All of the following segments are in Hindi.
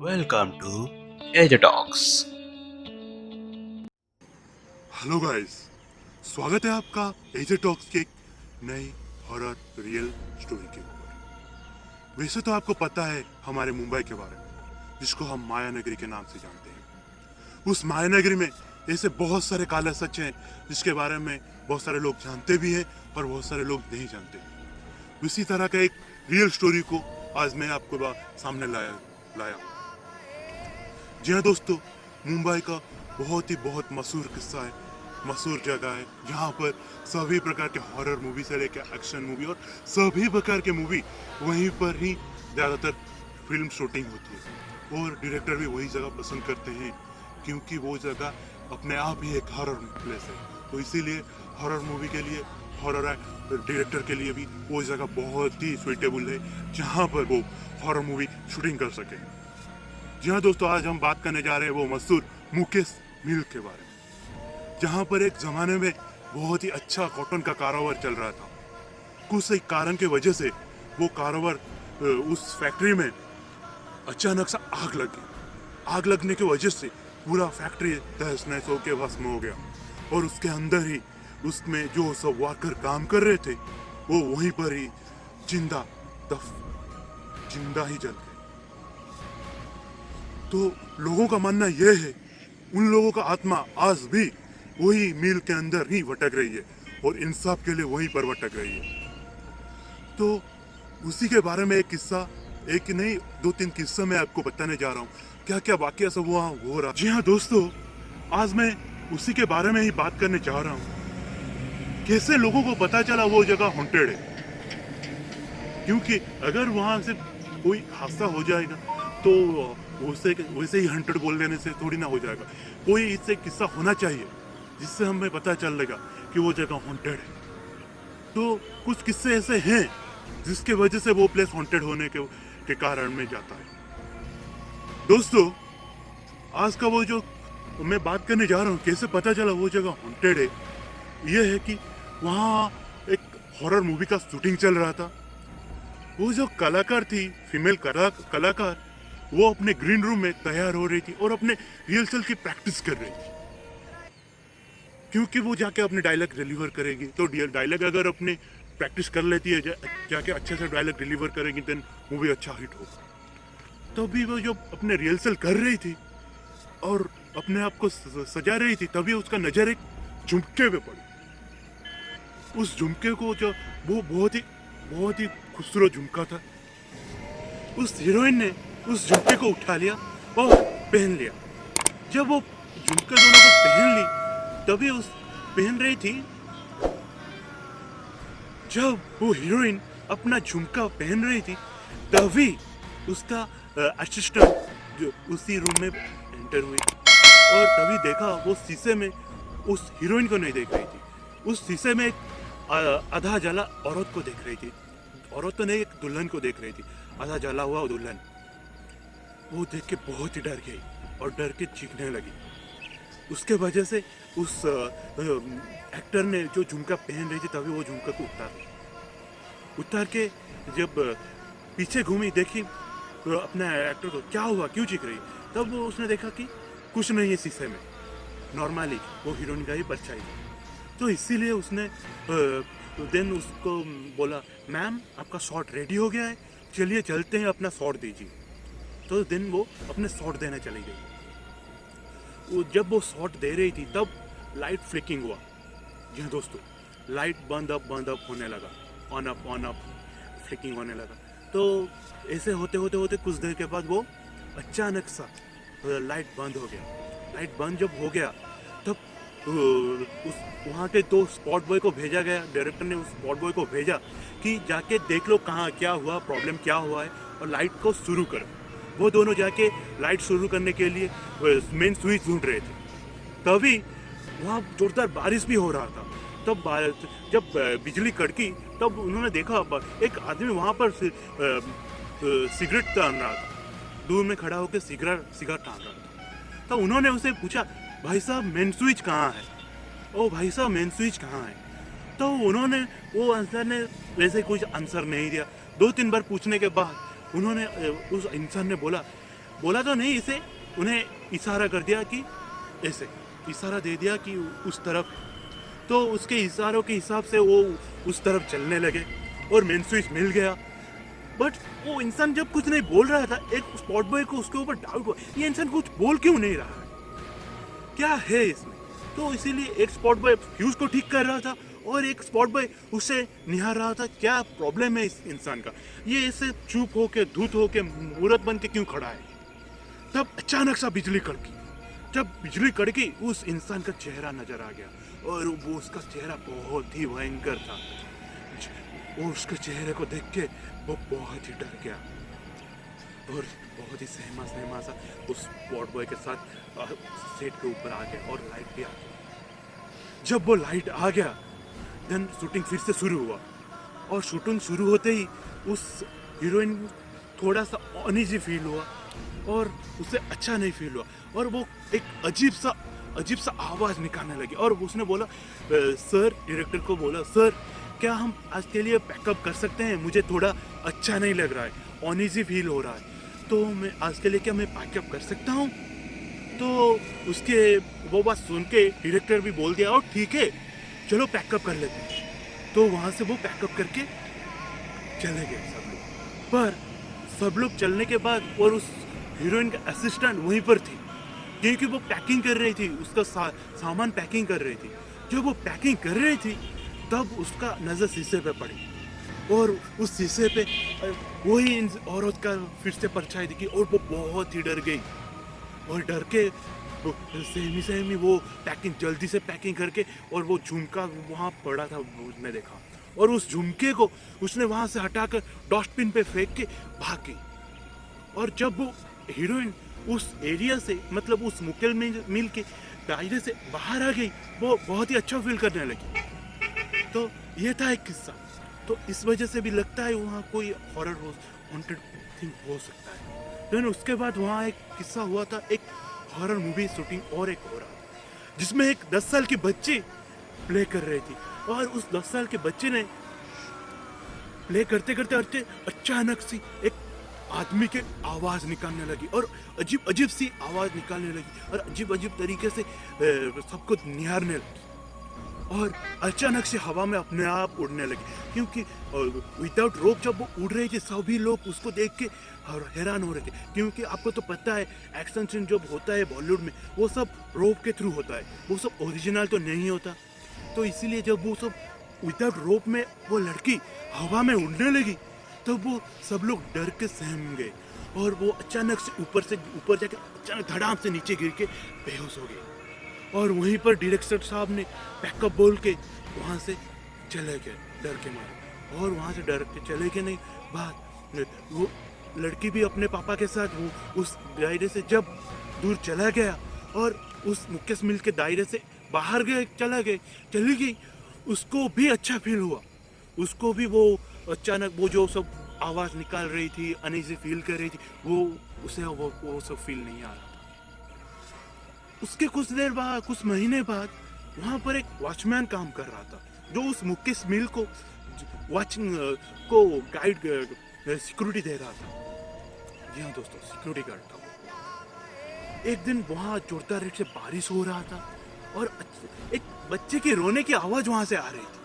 Welcome to AJ Talks. Hello guys, स्वागत है आपका एजे टॉक्स के एक नई हॉरर रियल स्टोरी के ऊपर। वैसे तो आपको पता है हमारे मुंबई के बारे में, जिसको हम माया नगरी के नाम से जानते हैं। उस माया नगरी में ऐसे बहुत सारे काले सच हैं जिसके बारे में बहुत सारे लोग जानते भी हैं और बहुत सारे लोग नहीं जानते। उसी तरह का एक रियल स्टोरी को आज मैं आपको सामने लाया। जी हाँ दोस्तों, मुंबई का बहुत मशहूर किस्सा है, मशहूर जगह है जहाँ पर सभी प्रकार के हॉरर मूवी से लेकर एक्शन मूवी और सभी प्रकार के मूवी वहीं पर ही ज़्यादातर फिल्म शूटिंग होती है। और डायरेक्टर भी वही जगह पसंद करते हैं क्योंकि वो जगह अपने आप ही एक हॉरर प्लेस है। तो इसीलिए हॉरर मूवी के लिए, हॉरर डायरेक्टर के लिए भी वो जगह बहुत ही सुइटेबल है जहाँ पर वो हॉरर मूवी शूटिंग कर सके। जी हाँ दोस्तों, आज हम बात करने जा रहे हैं वो मशहूर मुकेश मिल के बारे में, जहाँ पर एक ज़माने में बहुत ही अच्छा कॉटन का कारोबार चल रहा था। कुछ एक कारण की वजह से वो कारोबार उस फैक्ट्री में अचानक से आग लग गई। आग लगने की वजह से पूरा फैक्ट्री तहस नहस होकर भस्म हो गया और उसके अंदर ही उसमें जो सब वर्कर काम कर रहे थे वो वहीं पर ही जिंदा ही जल गए। तो लोगों का मानना यह है, उन लोगों का आत्मा आज भी वही मिल के अंदर ही भटक रही है और इंसाफ के लिए वहीं पर भटक रही है। तो उसी के बारे में एक किस्सा, एक नहीं दो तीन किस्सा मैं आपको बताने जा रहा हूँ, क्या क्या वाकया सब वहाँ हो रहा। जी हाँ दोस्तों, आज मैं उसी के बारे में ही बात करने जा रहा हूँ, कैसे लोगों को पता चला वो जगह हॉन्टेड है। क्योंकि अगर वहाँ से कोई हादसा हो जाएगा तो वैसे ही हंटेड बोल देने से थोड़ी ना हो जाएगा। कोई इससे किस्सा होना चाहिए जिससे हमें पता चलेगा कि वो जगह हॉन्टेड है। तो कुछ किस्से ऐसे हैं जिसके वजह से वो प्लेस हॉन्टेड होने के कारण में जाता है। दोस्तों, आज का वो जो मैं बात करने जा रहा हूँ, कैसे पता चला वो जगह हॉन्टेड है, ये है कि वहाँ एक हॉरर मूवी का शूटिंग चल रहा था। वो जो कलाकार थी, फीमेल कलाकार, वो अपने ग्रीन रूम में तैयार हो रही थी और अपने रिहर्सल की प्रैक्टिस कर रही थी, क्योंकि वो जाके अपने डायलॉग डिलीवर करेगी। तो डायलॉग अगर अपने प्रैक्टिस कर लेती है, जाके अच्छे से डायलॉग डिलीवर करेगी, देन मूवी अच्छा हिट होगा। तभी वो जो अपने रिहर्सल कर रही थी और अपने आप को सजा रही थी, तभी उसका नजर एक झुमके पे पड़ी। उस झुमके को जो वो बहुत ही खूबसूरत झुमका था। उस हीरोइन ने उस झुमके को उठा लिया और पहन लिया। जब वो झुमके दोनों को पहन ली, तभी उस पहन रही थी, जब वो हीरोइन अपना झुमका पहन रही थी, तभी उसका असिस्टेंट जो उसी रूम में एंटर हुई और तभी देखा वो शीशे में उस हीरोइन को नहीं देख रही थी, उस शीशे में एक आधा जला औरत को देख रही थी। औरत तो नहीं, एक दुल्हन को देख रही थी, आधा जला हुआ दुल्हन। वो देख के बहुत ही डर गई और डर के चीखने लगी। उसके वजह से उस एक्टर ने जो झुमका पहन रही थी, तभी वो झुमका को उतार के जब पीछे घूमी, देखी तो अपने एक्टर को, क्या हुआ, क्यों चीख रही। तब वो उसने देखा कि कुछ नहीं है शीशे में, नॉर्मली वो हीरोइन का ही परछाई था। तो इसीलिए उसने देन उसको बोला, मैम आपका शॉट रेडी हो गया है, चलिए चलते हैं, अपना शॉट दीजिए। तो देन वो अपने शॉट देने चली गई। जब वो शॉट दे रही थी, तब लाइट फ्लिकिंग हुआ। जी हाँ दोस्तों, लाइट बंद अप होने लगा, ऑन अप फ्लिकिंग होने लगा। तो ऐसे होते होते कुछ देर के बाद वो अचानक सा लाइट बंद हो गया। लाइट बंद जब हो गया, तब उस वहाँ के दो स्पॉट बॉय को भेजा गया। डायरेक्टर ने उस स्पॉट बॉय को भेजा कि जाके देख लो कहाँ क्या हुआ, प्रॉब्लम क्या हुआ है, और लाइट को शुरू करो। वो दोनों जाके लाइट शुरू करने के लिए मेन स्विच ढूंढ रहे थे। तभी वहाँ जोरदार बारिश भी हो रहा था। तब जब बिजली कड़की, तब उन्होंने देखा एक आदमी वहाँ पर सिगरेट तान रहा था, दूर में खड़ा होकर सिगरेट तान रहा था। तो उन्होंने उसे पूछा, भाई साहब मेन स्विच कहाँ है, ओ भाई साहब मेन स्विच कहाँ है। तो उन्होंने, वो आंसर ने वैसे कुछ आंसर नहीं दिया। दो तीन बार पूछने के बाद उन्होंने, उस इंसान ने बोला, बोला तो नहीं इसे, उन्हें इशारा कर दिया कि ऐसे इशारा दे दिया कि उस तरफ। तो उसके इशारों के हिसाब से वो उस तरफ चलने लगे और मेन स्विच मिल गया। बट वो इंसान जब कुछ नहीं बोल रहा था, एक स्पॉट बॉय को उसके ऊपर डाउट हुआ, ये इंसान कुछ बोल क्यों नहीं रहा है, क्या है इसमें। तो इसीलिए एक स्पॉट बॉय फ्यूज को ठीक कर रहा था और एक स्पॉट बॉय उसे निहार रहा था, क्या प्रॉब्लम है इस इंसान का, ये ऐसे चुप होके धूत होके मूर्त बन के क्यों खड़ा है। तब अचानक सा बिजली कड़की। जब बिजली कड़की उस इंसान का चेहरा नजर आ गया और वो उसका चेहरा बहुत ही भयंकर था। वो उसके चेहरे को देख के वो बहुत ही डर गया और बहुत ही सहमा सहमा सा उस स्पॉट बॉय के साथ सेट के ऊपर आ गया और लाइट भी आ गया। जब वो लाइट आ गया देन शूटिंग फिर से शुरू हुआ और शूटिंग शुरू होते ही उस हीरोइन थोड़ा सा अनईजी फील हुआ और उसे अच्छा नहीं फील हुआ और वो एक अजीब सा आवाज़ निकालने लगी और उसने बोला सर, डायरेक्टर को बोला, सर क्या हम आज के लिए पैकअप कर सकते हैं, मुझे थोड़ा अच्छा नहीं लग रहा है, अनईजी फील हो रहा है, तो मैं आज के लिए क्या मैं पैकअप कर सकता हूँ। तो उसके वो बात सुन के डायरेक्टर भी बोल दिया और ठीक है चलो पैकअप कर लेते हैं। तो वहाँ से वो पैकअप करके चले गए सब लोग। पर सब लोग चलने के बाद और उस हीरोइन का असिस्टेंट वहीं पर थी क्योंकि वो पैकिंग कर रही थी, उसका सामान पैकिंग कर रही थी। जब वो पैकिंग कर रही थी तब उसका नज़र शीशे पे पड़ी और उस शीशे पे वही औरत का फिर से परछाई दिखी और वो बहुत ही डर गई और डर के सहमी वो पैकिंग जल्दी से पैकिंग करके और वो झुमका वहाँ पड़ा था उसने देखा और उस झुमके को उसने वहाँ से हटाकर डस्टबिन पे फेंक के भाग गई। और जब वो हीरोइन उस एरिया से मतलब उस मुकेल मिल के दायरे से बाहर आ गई वो बहुत ही अच्छा फील करने लगी। तो ये था एक किस्सा। तो इस वजह से भी लगता है वहाँ कोई हॉरर हॉन्टेड थिंग हो सकता है। देन उसके बाद वहाँ एक किस्सा हुआ था, एक हॉरर मूवी शूटिंग और एक हो रहा था जिसमें एक 10 साल की बच्ची प्ले कर रही थी और उस 10 साल के बच्चे ने प्ले करते करते अचानक सी एक आदमी के आवाज निकालने लगी और अजीब सी आवाज निकालने लगी और अजीब तरीके से सबको निहारने लगी और अचानक से हवा में अपने आप उड़ने लगी क्योंकि विदाउट रोप जब वो उड़ रही थी सभी लोग उसको देख के हैरान हो रहे थे क्योंकि आपको तो पता है एक्शन सीन जब होता है बॉलीवुड में वो सब रोप के थ्रू होता है, वो सब ओरिजिनल तो नहीं होता। तो इसीलिए जब वो सब विदाउट रोप में वो लड़की हवा में उड़ने लगी तब वो सब लोग डर के सहम गए और वो अचानक से ऊपर जाकर अचानक धड़ाम से नीचे गिर के बेहोश हो गए और वहीं पर डायरेक्टर साहब ने पैकअप बोल के वहाँ से चले गए डर के मारे और वहाँ से डर के चले गए। नहीं बात वो लड़की भी अपने पापा के साथ वो उस दायरे से जब दूर चला गया और उस मुकेश मिल के दायरे से बाहर चली गई उसको भी अच्छा फील हुआ, उसको भी वो अचानक वो जो सब आवाज़ निकाल रही थी अनईजी फील कर रही थी वो उसे वो सब फील नहीं आ रहा था। उसके कुछ देर बाद कुछ महीने बाद वहाँ पर एक वॉचमैन काम कर रहा था जो उस मुकेश मिल को वॉचिंग को गाइड सिक्योरिटी दे रहा था। जी हाँ दोस्तों, सिक्योरिटी गार्ड था वो। एक दिन वहाँ जोरदार रेट से बारिश हो रहा था और एक बच्चे के रोने की आवाज़ वहाँ से आ रही थी।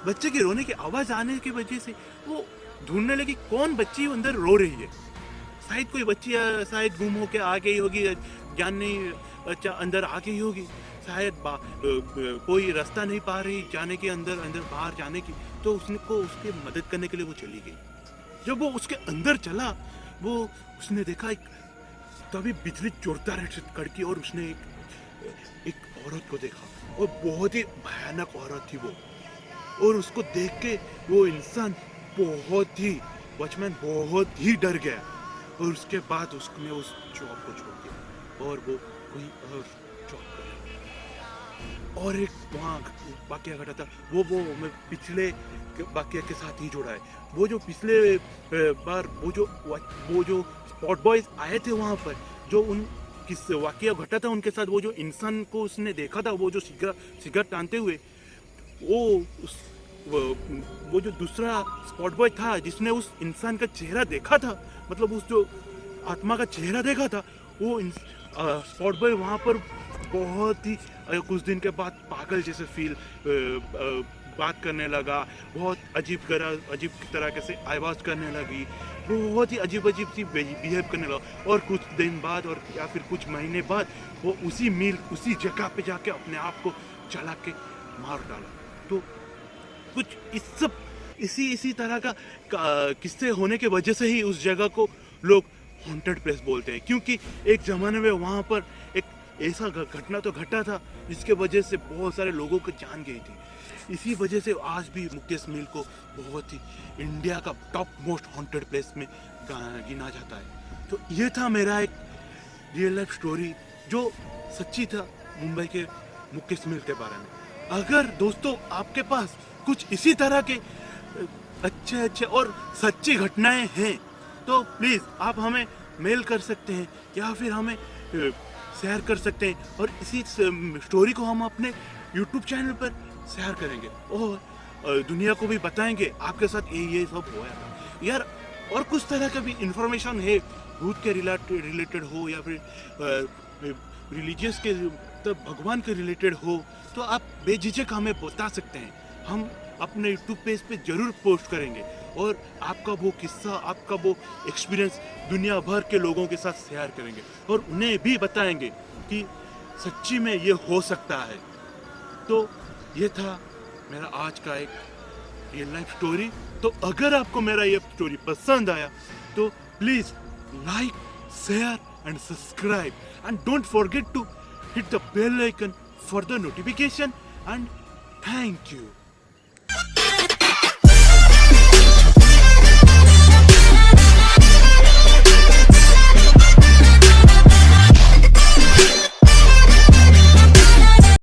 बच्चे के रोने की आवाज़ आने की वजह से वो ढूंढने लगी कौन बच्ची अंदर रो रही है। शायद कोई बच्ची शायद गुम होके आ गई होगी, जान नहीं अच्छा अंदर आ गई होगी, शायद कोई रास्ता नहीं पा रही जाने के अंदर बाहर जाने की, तो उसको उसके मदद करने के लिए वो चली गई। जब वो उसके अंदर चला वो उसने देखा तभी बिजली जोरदार से कड़की और उसने एक औरत को देखा और बहुत ही भयानक औरत थी वो। और उसको देख के वो इंसान वॉचमैन बहुत ही डर गया और उसके बाद उसने उस जॉब को छोड़ दिया और वो कोई और जॉब कर। और एक वहाँ वाकया घटा था वो मैं पिछले वाकया के साथ ही जोड़ा है। वो जो पिछले बार वो जो स्पॉट बॉयज आए थे वहाँ पर जो उन किस वाकया घटा था उनके साथ, वो जो इंसान को उसने देखा था वो जो सिगरेट टानते हुए वो जो दूसरा स्पॉट बॉय था जिसने उस इंसान का चेहरा देखा था, मतलब उस जो आत्मा का चेहरा देखा था, वो स्पॉट बॉय वहाँ पर बहुत ही कुछ दिन के बाद पागल जैसे बात करने लगा, बहुत अजीब तरह से आवाज़ करने लगी, बहुत ही अजीब सी बिहेव करने लगा। और कुछ दिन बाद और या फिर कुछ महीने बाद वो उसी जगह पे जाके अपने आप को जला के मार डाला। तो कुछ इसी तरह का किस्से होने के वजह से ही उस जगह को लोग हॉन्टेड प्लेस बोलते हैं, क्योंकि एक ज़माने में वहाँ पर एक ऐसा घटना तो घटा था जिसके वजह से बहुत सारे लोगों की जान गई थी। इसी वजह से आज भी मुकेश मिल को बहुत ही इंडिया का टॉप मोस्ट हॉन्टेड प्लेस में गिना जाता है। तो ये था मेरा एक रियल लाइफ स्टोरी जो सच्ची था मुंबई के मुकेश मिल के बारे में। अगर दोस्तों आपके पास कुछ इसी तरह के अच्छे और सच्ची घटनाएं हैं तो प्लीज़ आप हमें मेल कर सकते हैं या फिर हमें शेयर कर सकते हैं, और इसी स्टोरी को हम अपने YouTube चैनल पर शेयर करेंगे और दुनिया को भी बताएंगे आपके साथ ये सब हुआ था यार। और कुछ तरह का भी इंफॉर्मेशन है भूत के रिलेटेड हो या फिर रिलीजियस के भगवान के रिलेटेड हो तो आप बेझिझक हमें बता सकते हैं। हम अपने यूट्यूब पेज पे जरूर पोस्ट करेंगे और आपका वो किस्सा, आपका वो एक्सपीरियंस दुनिया भर के लोगों के साथ शेयर करेंगे और उन्हें भी बताएंगे कि सच्ची में ये हो सकता है। तो ये था मेरा आज का एक रियल लाइफ स्टोरी। तो अगर आपको मेरा ये स्टोरी पसंद आया तो please like, share and subscribe, and don't forget to hit the bell icon for the notification, and thank you.